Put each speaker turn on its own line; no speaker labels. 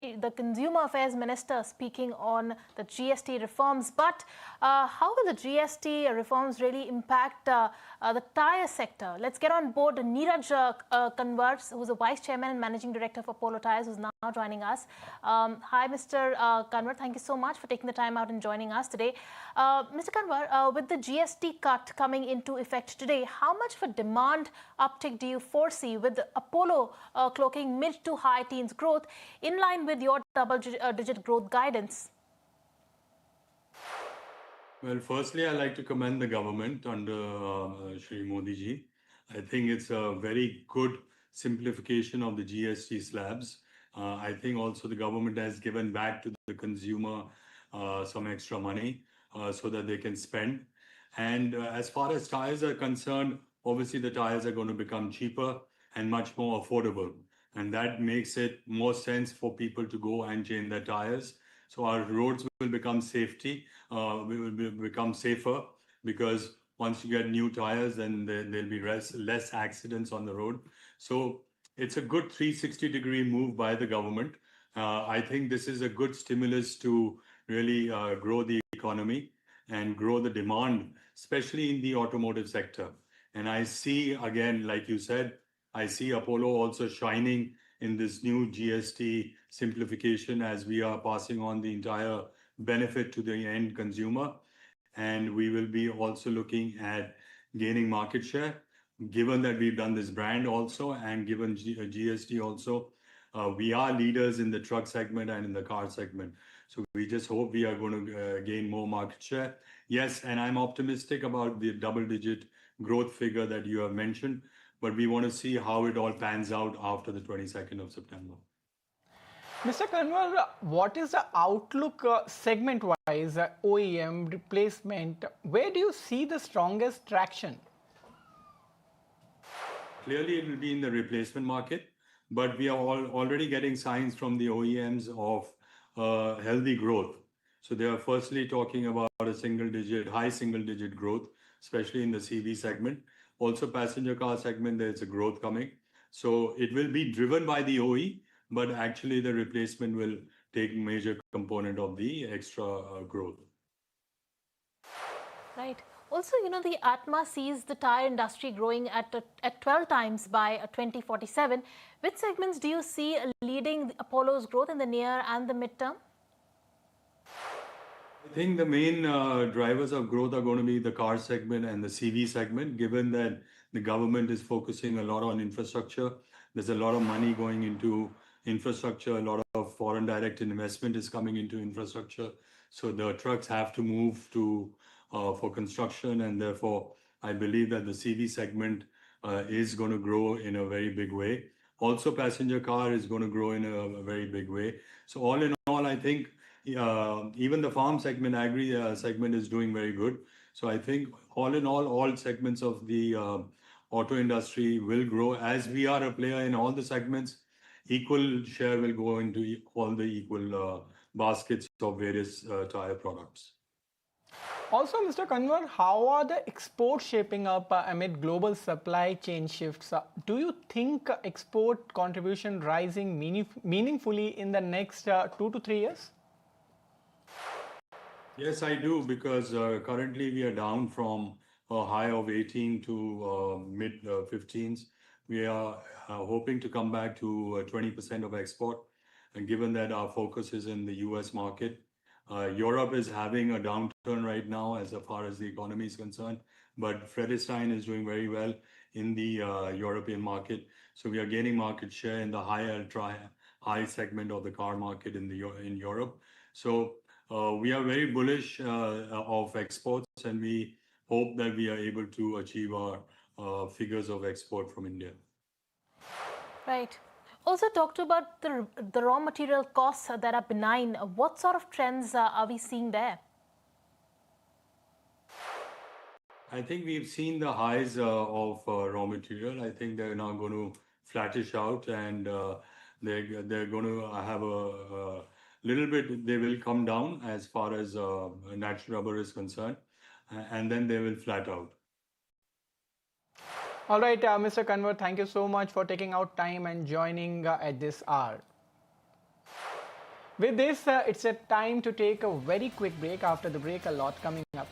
the Consumer Affairs Minister speaking on the GST reforms. But how will the GST reforms really impact the tyre sector? Let's get on board Neeraj Kanwar, who's the Vice Chairman and Managing Director for Apollo Tyres, who's now joining us. Hi, Mr. Kanwar. Thank you so much for taking the time out and joining us today. Mr. Kanwar, with the GST cut coming into effect today, how much of a demand uptick do you foresee with Apollo clocking mid to high teens growth in line with your double-digit growth guidance?
Well, firstly, I'd like to commend the government under Shri Modi ji. I think it's a very good simplification of the GST slabs. I think also the government has given back to the consumer some extra money so that they can spend. And as far as tires are concerned, obviously the tires are going to become cheaper and much more affordable. And that makes it more sense for people to go and change their tires. So our roads will become become safer, because once you get new tires, then there'll be less accidents on the road. So it's a good 360-degree move by the government. I think this is a good stimulus to really grow the economy and grow the demand, especially in the automotive sector. And I see, again, like you said, I see Apollo also shining in this new GST simplification, as we are passing on the entire benefit to the end consumer. And we will be also looking at gaining market share, given that we've done this brand also, and given GST also. We are leaders in the truck segment and in the car segment. So we just hope we are going to gain more market share. Yes, and I'm optimistic about the double-digit growth figure that you have mentioned, but we want to see how it all pans out after the 22nd of September.
Mr. Kanwar, what is the outlook segment-wise, OEM, replacement? Where do you see the strongest traction?
Clearly, it will be in the replacement market, but we are already getting signs from the OEMs of healthy growth. So they are firstly talking about a high single-digit growth, especially in the CV segment. Also, passenger car segment, there's a growth coming. So it will be driven by the OE, but actually the replacement will take a major component of the extra growth.
Right. Also, the ATMA sees the tyre industry growing at 12 times by 2047. Which segments do you see leading Apollo's growth in the near and the midterm?
I think the main drivers of growth are going to be the car segment and the CV segment, given that the government is focusing a lot on infrastructure. There's a lot of money going into infrastructure. A lot of foreign direct investment is coming into infrastructure. So the trucks have to move for construction, and therefore I believe that the CV segment is going to grow in a very big way. Also, passenger car is going to grow in a very big way. So all in all, I think even the farm segment, agri segment is doing very good. So I think all in all segments of the auto industry will grow. As we are a player in all the segments, equal share will go into all the equal baskets of various tire products.
Also, Mr. Kanwar, how are the exports shaping up amid global supply chain shifts? Do you think export contribution rising meaningfully in the next 2 to 3 years?
Yes, I do, because currently we are down from a high of 18 to mid 15s. We are hoping to come back to 20% of export. And given that our focus is in the US market, Europe is having a downturn right now as far as the economy is concerned, but Friedrichshain is doing very well in the European market. So we are gaining market share in the high segment of the car market in Europe. So we are very bullish of exports, and we hope that we are able to achieve our figures of export from India.
Right. Also talked about the raw material costs that are benign. What sort of trends are we seeing there?
I think we've seen the highs of raw material. I think they're now going to flattish out, and they're going to have a little bit, they will come down as far as natural rubber is concerned, and then they will flat out.
All right, Mr. Kanwar, thank you so much for taking out time and joining at this hour. With this, it's a time to take a very quick break. After the break, a lot coming up.